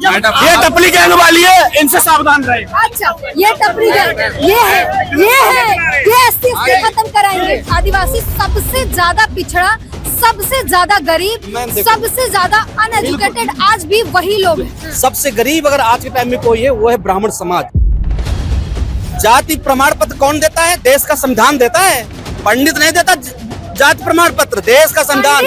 ये टपली गैंग वाली है, इनसे सावधान रहे। अच्छा, ये टपरी गैंग ये एसटी खत्म कराएंगे। आदिवासी सबसे ज्यादा पिछड़ा, सबसे ज्यादा गरीब, सबसे ज्यादा अनएजुकेटेड आज भी वही लोग हैं। सबसे गरीब अगर आज के टाइम में कोई है वो है ब्राह्मण समाज। जाति प्रमाण पत्र कौन देता है? देश का संविधान देता है, पंडित नहीं देता जाति प्रमाण पत्र, देश का संविधान।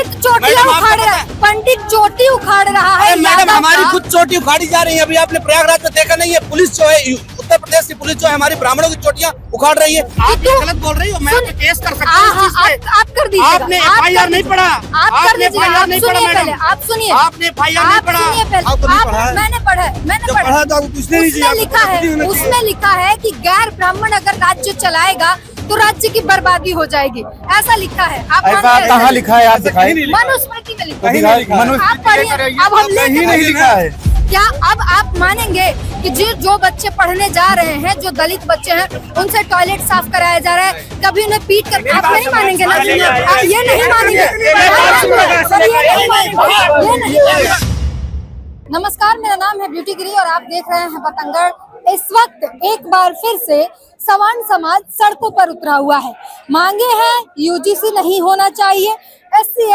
पंडित चोटी उखाड़ रहा है। मैडम हमारी खुद चोटी उखाड़ी जा रही है। अभी आपने प्रयागराज में देखा नहीं है, पुलिस जो है उत्तर प्रदेश की पुलिस जो है हमारी ब्राह्मणों की चोटियां उखाड़ रही है। आप गलत बोल रही हो, मैं तो केस कर सकता हूँ। आप कर दीजिए। आपने एफआईआर नहीं पढ़ा, आपने एफआईआर नहीं पढ़ा मैडम। आप सुनिए, आपने एफआईआर नहीं पढ़ा। मैंने पढ़ा तो उसमें लिखा है कि गैर ब्राह्मण अगर राज्य चलाएगा तो राज्य की बर्बादी हो जाएगी, ऐसा लिखा है। आप कहाँ लिखा है? आप दिखाइए। मनुस्मृति में लिखा है। आप पढ़िए। अब हम नहीं लिखा है क्या? अब आप मानेंगे कि जो बच्चे पढ़ने जा रहे हैं, जो दलित बच्चे हैं, उनसे टॉयलेट साफ कराया जा रहा है, कभी उन्हें पीट कर? आप नहीं मानेंगे ना? आप ये नहीं मानेंगे। नमस्कार, मेरा नाम है ब्यूटी गिरी और आप देख रहे हैं बतंगड़। इस वक्त एक बार फिर से सवर्ण समाज सड़कों पर उतरा हुआ है। मांगे हैं यूजीसी नहीं होना चाहिए, एससी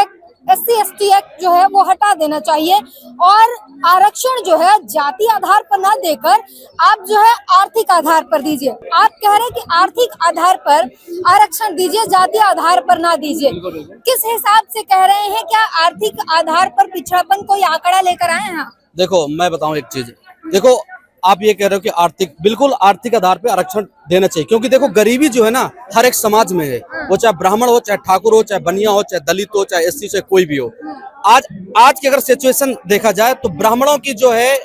एसटी एक्ट जो है वो हटा देना चाहिए और आरक्षण जो है जाति आधार पर ना देकर आप जो है आर्थिक आधार पर दीजिए। आप कह रहे हैं कि आर्थिक आधार पर आरक्षण दीजिए, जाति आधार पर ना दीजिए। किस हिसाब से कह रहे हैं? क्या आर्थिक आधार पर पिछड़ापन कोई आंकड़ा लेकर आए हैं? देखो मैं बताऊं एक चीज, देखो आप ये कह रहे हो कि बिल्कुल आर्थिक आधार पे आरक्षण देना चाहिए, क्योंकि देखो गरीबी जो है ना हर एक समाज में है, वो चाहे ब्राह्मण हो, चाहे ठाकुर हो, चाहे बनिया हो, चाहे दलित हो, चाहे एससी, चाहे कोई भी हो। आज की अगर सिचुएशन देखा जाए तो ब्राह्मणों की जो है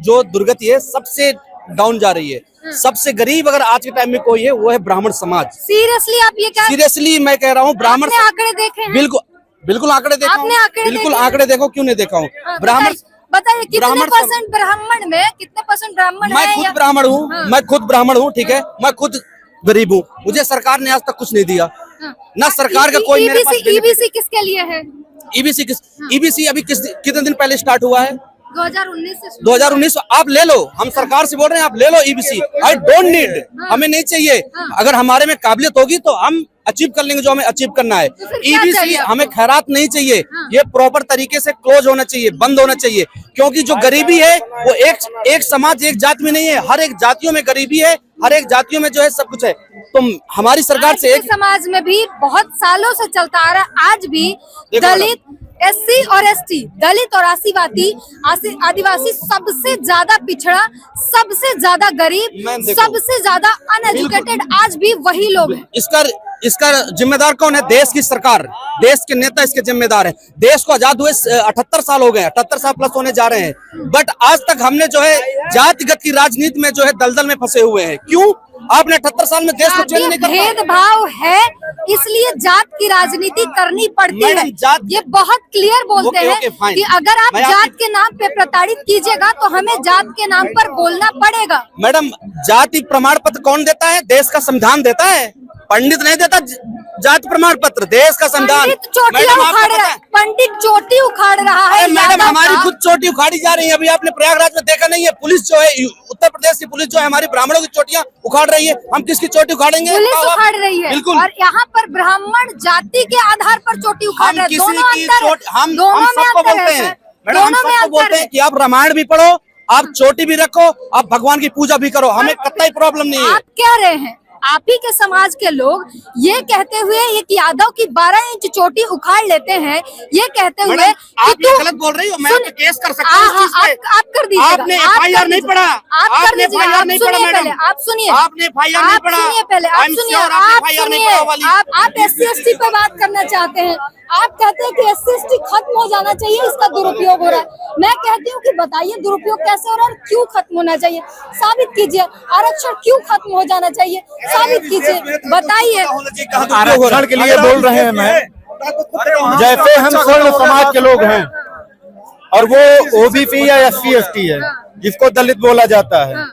जो दुर्गति है सबसे डाउन जा रही है। सबसे गरीब अगर आज के टाइम में कोई है वो है ब्राह्मण समाज। सीरियसली आप ये क्या? सीरियसली मैं कह रहा हूँ, ब्राह्मण आंकड़े देखे? बिल्कुल आंकड़े देखा हूँ। बिल्कुल आंकड़े देखो, क्यों नहीं देखा हूँ। ब्राह्मण बताइए कितने परसेंट ब्राह्मण में, कितने परसेंट ब्राह्मण? मैं खुद ब्राह्मण हूँ। मैं खुद ब्राह्मण हूँ, ठीक है। मैं खुद गरीब हूँ, मुझे सरकार ने आज तक कुछ नहीं दिया ना। सरकार का कोई ईबीसी किसके लिए है? ईबीसी अभी कितने दिन पहले स्टार्ट हुआ है? 2019। आप ले लो, हम सरकार से बोल रहे हैं आप ले लो ईबीसी। आई डोंट नीड, हमें नहीं चाहिए। अगर हमारे में काबिलियत होगी तो हम अचीव कर लेंगे जो हमें अचीव करना है। ईबीसी हमें खैरात नहीं चाहिए, ये प्रॉपर तरीके से क्लोज होना चाहिए, बंद होना चाहिए। क्योंकि जो गरीबी है वो एक समाज एक जात में नहीं है, हर एक जातियों में गरीबी है, हर एक जातियों में जो है सब कुछ है। तो हमारी सरकार से एक समाज में भी बहुत सालों से चलता आ रहा, आज भी दलित, एससी और एसटी, दलित और आदिवासी सबसे ज्यादा पिछड़ा, सबसे ज्यादा गरीब, सबसे ज्यादा अनएजुकेटेड आज भी वही लोग हैं। इसका जिम्मेदार कौन है? देश की सरकार, देश के नेता इसके जिम्मेदार हैं। देश को आजाद हुए 78 साल हो गए, 78 साल प्लस होने जा रहे हैं, बट आज तक हमने जो है जातिगत की राजनीति में जो है दलदल में फंसे हुए हैं। क्यों? आपने 78 साल में देश को चेंज नहीं कर पाया। भेदभाव है, इसलिए जात की राजनीति करनी पड़ती है। ये बहुत क्लियर बोलते हैं कि अगर आप जात के नाम पे प्रताड़ित कीजिएगा तो हमें जात के नाम पर बोलना पड़ेगा। मैडम जाति प्रमाण पत्र कौन देता है? देश का संविधान देता है, पंडित नहीं देता जाति प्रमाण पत्र, देश का संविधान। पंडित चोटी उखाड़ रहा है। मैडम हमारी खुद चोटी उखाड़ी जा रही है। अभी आपने प्रयागराज में देखा नहीं है, पुलिस जो है उत्तर प्रदेश की पुलिस जो है हमारी ब्राह्मणों की चोटियां उखाड़ रही है। हम किसकी चोटी उखाड़ेंगे? पुलिस उखाड़ रही है। बिल्कुल। और यहाँ पर ब्राह्मण जाति के आधार पर चोटी उखाड़ रहे हैं। हम सबको बोलते हैं मैडम, हम सबको बोलते हैं कि आप रामायण भी पढ़ो, आप चोटी भी रखो, आप भगवान की पूजा भी करो, हमें कतई प्रॉब्लम नहीं है। आप कह रहे हैं, आप ही के समाज के लोग ये कहते हुए एक यादव की 12 इंच चोटी उखाड़ लेते हैं, ये कहते हुए आप गलत बोल रही हो, मैं तो केस कर सकता हूँ। आप कर दीजिए। आपने एफआईआर नहीं पढ़ा, आपने एफआईआर नहीं पढ़ा मैडम। आप सुनिए, आपने एफआईआर नहीं पढ़ा। पहले आप सुनिए, आप एससी एसटी पे बात करना चाहते हैं। आप कहते हैं कि एससी एसटी खत्म हो जाना चाहिए, इसका दुरुपयोग हो रहा है। मैं कहती हूँ कि बताइए दुरुपयोग कैसे हो रहा है और क्यों खत्म होना चाहिए, साबित कीजिए। आरक्षण क्यों खत्म हो जाना चाहिए, साबित कीजिए, बताइए। आरक्षण के लिए बोल रहे हैं मैं, जैसे हम स्वर्ण समाज के लोग हैं और वो ओबीसी या एससी एसटी है जिसको दलित बोला जाता है,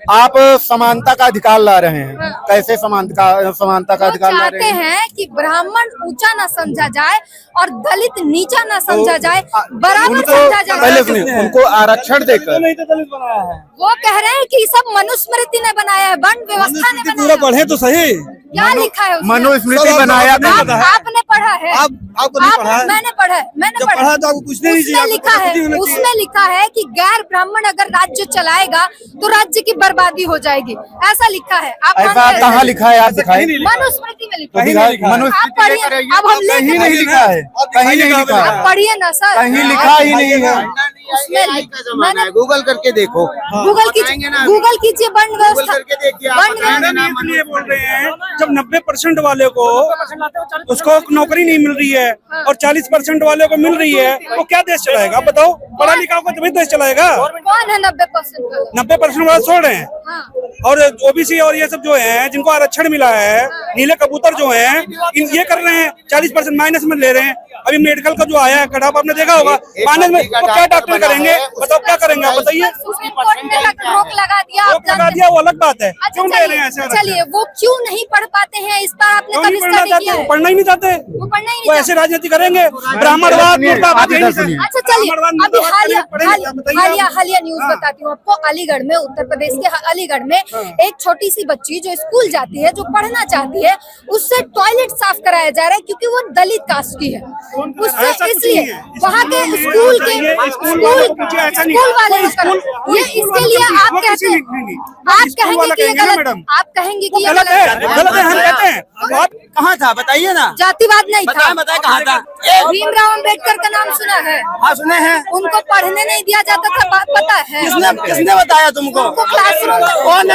आप समानता का अधिकार ला रहे हैं, कैसे समानता का वो अधिकार ला चाहते रहे हैं? हैं कि ब्राह्मण ऊंचा ना समझा जाए और दलित नीचा ना समझा जाए, बराबर उनको समझा पहले जाए। सुनिए, उनको आरक्षण देकर वो कह रहे हैं कि सब मनुस्मृति ने बनाया है, वर्ण व्यवस्था ने पूरा बनाया है। पढ़े तो सही। क्या लिखा है उसमें? मनुस्मृति बनाया आपने पढ़ा है? आपको नहीं पढ़ा है? मैंने पढ़ा है, मैंने जब पढ़ा पढ़ा तो आपको पूछने नहीं चाहिए, उसमें लिखा आपको है, पता होना चाहिए। उसमें लिखा है कि गैर ब्राह्मण अगर राज्य चलाएगा तो राज्य की बर्बादी हो जाएगी, ऐसा लिखा है। आप ऐसा मानते हैं? कहाँ लिखा है? आप दिखाइए। मनुस्मृति में लिखा तो है। दिखाइए, आप मनुस्मृति पढ़िए, लेकर आइए। अब हम लेकर कहीं नहीं लिखा है, कहीं नहीं लिखा आप है, पढ़िए ना सर। कहीं लिखा ही नहीं है। मैंने गूगल करके देखो। गूगल कीजिए वर्ण व्यवस्था, करके देखिए, आप वर्ण बताएंगे व्यवस्था। ना। ये बोल रहे हैं जब 90% वाले को उसको नौकरी नहीं मिल रही है और 40% वाले को मिल रही है, वो क्या देश चलाएगा? आप बताओ, पढ़ा लिखा होगा तभी देश चलाएगा। कौन है 90%? 90% वाले छोड़ रहे हैं हाँ। और ओबीसी और ये सब जो है जिनको आरक्षण मिला है, नीले कबूतर जो हैं, ये कर रहे हैं 40% माइनस में ले रहे हैं। अभी मेडिकल का जो आया है कटअप, आपने देखा होगा माइनस में, तो क्या डॉक्टर करेंगे? बताओ क्या करेंगे? आप बताइए। सुप्रीम कोर्ट ने रोक लगा दिया, आप रोक लगा जानते दिया, वो अलग बात है। अच्छा, क्यों दे रहे हैं ऐसे आरक्षण? चलिए वो क्यों नहीं पढ़ पाते हैं, इस पर आपने क्यों कभी नहीं पढ़ना स्टडी किया चाहते? है? पढ़ना ही नहीं चाहते, वो पढ़ना ही वो नहीं ऐसे राजनीति करेंगे, ब्राह्मणवाद मुर्दाबाद यही सुनिए। नहीं। अच्छा चलिए, ब्राह्मणवाद अभी मुर्दाबाद बताइए आप। हालिया न्यूज बताती हूँ आपको। अलीगढ़ में, उत्तर प्रदेश के अलीगढ़ में एक छोटी सी बच्ची जो स्कूल जाती है, जो पढ़ना चाहती है, उससे टॉयलेट साफ कराया जा रहा है क्योंकि वो दलित कास्ट की है। उससे ऐसा कुछ इसलिए नहीं है। वहाँ के स्कूल वाले ये इसके लिए आप कहते हैं, आप कहेंगे कि ये गलत, आप कहेंगे कि ये गलत है, गलत है, हम कहते हैं। आप कहाँ था बताइए ना। जातिवाद नहीं था। बताए कहाँ था? भीमराव अंबेडकर का नाम सुना है? हाँ सुने हैं। उनको पढ़ने नहीं दिया जाता था, बात पता है? किसने बताया तुमको? उनको क्लासरूम कौन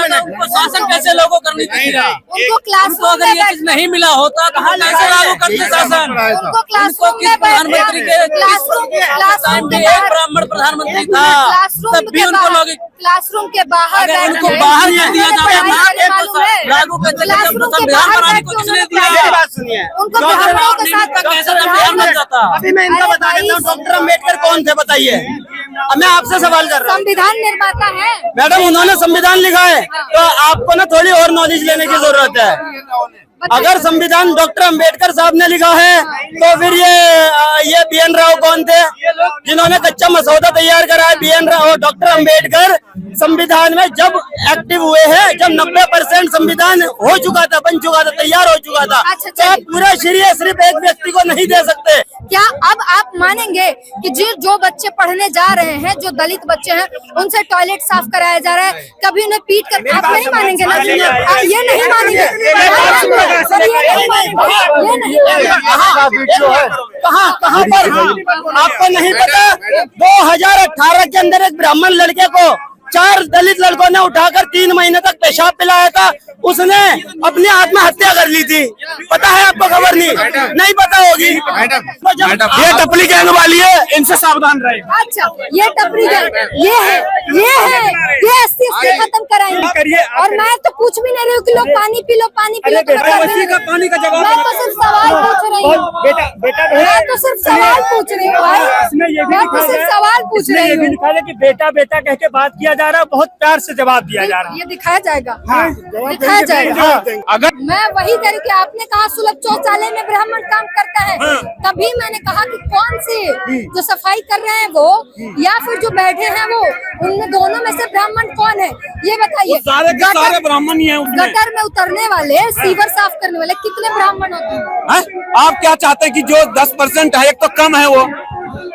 उनको शासन कैसे लागू करनी चाहिए? उनको क्लासरूम में बैठ नहीं मिला होता तो हम कैसे लागू करते शासन? उनको क्लासरूम में बैठ प्रधानमंत्री के क्लासरूम के एक ब्राह्मण प्रधानमंत्री था, तब भी उनको लोग क्लासरूम के बाहर अगर उनको बैठे बाहर हैं। नहीं दिया जाता, मालूम है? लागू करते क्लासरूम के संविधान बाहर बनाने बैठ को के किसने उन्होंने दिया? पढ़ाया। सुनिए, उनको ब्राह्मणों के साथ कैसे संविधान बन जाता? अभी मैं इनका अरे बता देता हूँ, भाई, डॉक्टर अम्बेडकर कौन थे बताइए? अब मैं आपसे सवाल कर रहा हूँ। संविधान निर्माता है। मैडम उन्होंने संविधान लिखा है, तो आपको ना थोड़ी और नॉलेज लेने की जरूरत है। अगर संविधान डॉक्टर अंबेडकर साहब ने लिखा है, तो फिर ये BN राव कौन थे जिन्होंने कच्चा मसौदा तैयार करा है? BN राव, डॉक्टर अंबेडकर संविधान में जब एक्टिव हुए हैं, जब 90% संविधान हो चुका था, बन चुका था, तैयार हो चुका था, अच्छा, तो आप पूरा श्रेय सिर्फ एक व्यक्ति को नहीं दे सकते। क्या अब आप मानेंगे कि जो बच्चे पढ़ने जा रहे हैं, जो दलित बच्चे हैं, उनसे टॉयलेट साफ कराया जा रहा है, कभी उन्हें पीट कर? आप नहीं मानेंगे ना? आप ये नहीं मानेंगे, सर, ये नहीं मानेंगे, ये नहीं मानेंगे। कहाँ पर? आपको नहीं पता 2018 के अंदर एक ब्राह्मण लड़के को 4 दलित लड़कों ने उठाकर 3 महीने तक पेशाब पिलाया था, उसने अपनी आत्महत्या कर ली थी। पता है आपको? खबर नहीं पता होगी। ये टपली गैंग वाली है, इनसे सावधान रहे। अच्छा, ये टपरी गैंग, ये SC खत्म कराएंगे। और मैं तो पूछ भी नहीं रही हूँ कि लोग पानी पी लो, पानी पी लो, तो पानी का जवाब मैं तो सिर्फ सवाल पूछ रही हूँ। मैं तो सिर्फ सवाल पूछ रही हूँ भाई, मैं तो सिर्फ सवाल पूछ रही हूँ। लिखा है कि बेटा बेटा कह के बात किया जा रहा है, बहुत प्यार से जवाब दिया जा रहा है। ये दिखाया जाएगा, दिखाया जाएगा। अगर मैं वही कह रही कि आपने कहा सुलभ शौचालय में ब्राह्मण काम करता है, तभी मैंने कहा कि कौन से जो सफाई कर रहे हैं वो, या फिर जो बैठे हैं वो, उनमें दोनों में से ब्राह्मण कौन है ये बताइए। सारे के सारे ब्राह्मण ही हैं उसमें। गटर में उतरने वाले, सीवर साफ करने वाले कितने ब्राह्मण होते हैं? आप क्या चाहते हैं कि जो 10% है, एक तो कम है, वो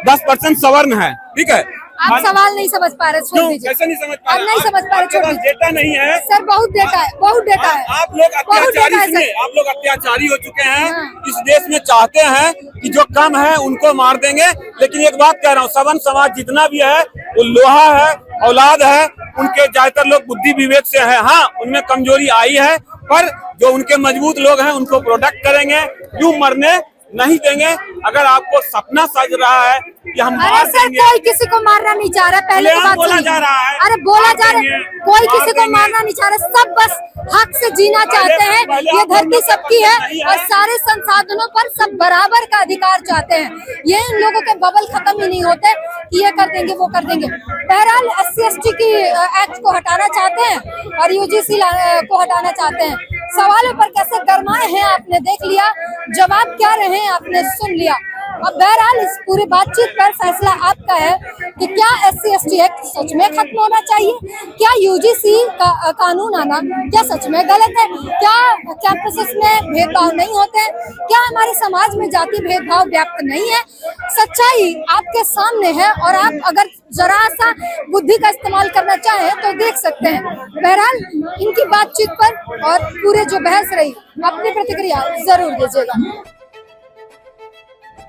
10% सवर्ण है, ठीक है? आप सवाल नहीं समझ पा रहे, छोड़ दीजिए। कैसे नहीं समझ पा आप रहे? नहीं समझ पा रहे, छोड़ दीजिए। डेटा नहीं है सर, बहुत डेटा है, बहुत डेटा है। आप लोग अत्याचारी, सुनिए, आप लोग अत्याचारी हो चुके हैं इस देश में। चाहते हैं कि जो कम है उनको मार देंगे, लेकिन एक बात कह रहा हूँ, सवर्ण समाज जितना भी है वो लोहा है, औलाद है, उनके ज्यादातर लोग बुद्धि विवेक से है। हाँ, उनमें कमजोरी आई है, पर जो उनके मजबूत लोग हैं उनको प्रोटेक्ट करेंगे। क्यों मरने नहीं देंगे। अगर आपको सपना सज रहा है कि हम अरे मार सर, देंगे, कोई किसी को मारना नहीं चाह रहा, पहले तो बात बोला सुनिए। जा रहा है, अरे बोला मार जा रहा है, देंगे, कोई मार किसी को देंगे। मारना नहीं चाह रहा, सब बस हक से जीना चाहते हैं। पहले ये आप धरती लोग सबकी है नहीं है। और सारे संसाधनों पर सब बराबर का अधिकार चाहते हैं। ये इन लोगों के बबल खत्म ही नहीं होते कि ये कर देंगे वो कर देंगे। बहरहाल SC/ST की एक्ट को हटाना चाहते हैं और UGC को हटाना चाहते हैं। सवालों पर कैसे गरमाए हैं आपने देख लिया, जवाब क्या रहे हैं आपने सुन लिया। अब बहरहाल इस पूरी बातचीत पर फैसला आपका है कि क्या SC/ST एक्ट सच में खत्म होना चाहिए, क्या UGC का कानून आना क्या सच में गलत है, क्या कैंपसेस में भेदभाव नहीं होते हैं, क्या हमारे समाज में जाति भेदभाव व्याप्त नहीं है। सच्चाई आपके सामने है और आप अगर जरा सा बुद्धि का इस्तेमाल करना चाहें तो देख सकते हैं। बहरहाल इनकी बातचीत पर और पूरे जो बहस रही, अपनी प्रतिक्रिया जरूर दीजिएगा।